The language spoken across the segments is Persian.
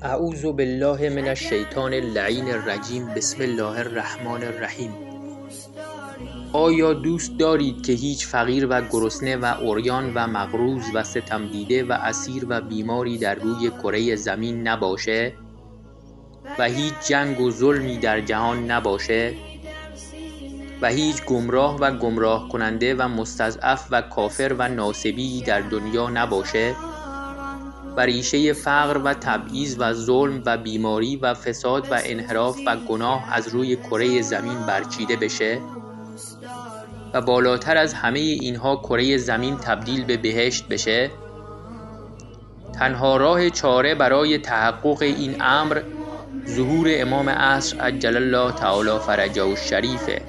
اعوذ بالله من الشیطان اللعین الرجیم. بسم الله الرحمن الرحیم. آیا دوست دارید که هیچ فقیر و گرسنه و عریان و مقروض و ستم دیده و اسیر و بیماری در روی کره زمین نباشه و هیچ جنگ و ظلمی در جهان نباشه و هیچ گمراه و گمراه کننده و مستضعف و کافر و ناصبی در دنیا نباشه و ریشه فقر و تبعیض و ظلم و بیماری و فساد و انحراف و گناه از روی کره زمین برچیده بشه و بالاتر از همه اینها کره زمین تبدیل به بهشت بشه؟ تنها راه چاره برای تحقق این امر ظهور امام عصر عجل الله تعالی فرجه الشریفه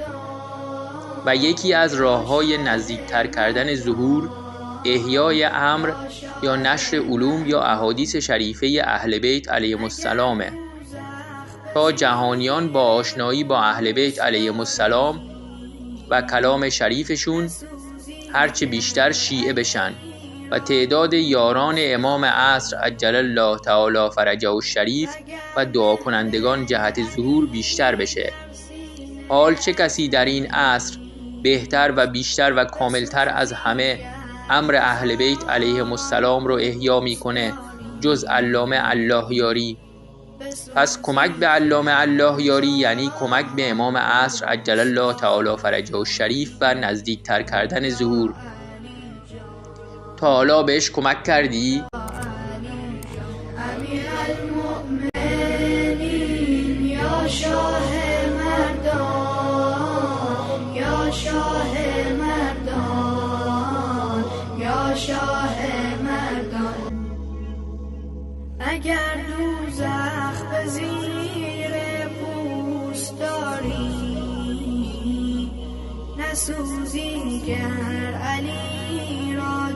و یکی از راه‌های نزدیکتر کردن ظهور احیای امر یا نشر علوم یا احادیث شریفه اهل بیت علیهم السلامه تا جهانیان با آشنایی با اهل بیت علیهم السلام و کلام شریفشون هرچه بیشتر شیعه بشن و تعداد یاران امام عصر عجل الله تعالی فرجه الشریف و دعا کنندگان جهت ظهور بیشتر بشه. حال چه کسی در این عصر بهتر و بیشتر و کاملتر از همه امر اهل بیت علیهم السلام رو احیا میکنه جز علامه الله یاری؟ پس کمک به علامه الله یاری یعنی کمک به امام عصر عجل الله تعالی فرجه الشریف و نزدیکتر کردن ظهور. تا حالا بهش کمک کردی؟ اگر دوزخ به زیر پوست داری نسوزی گر علی را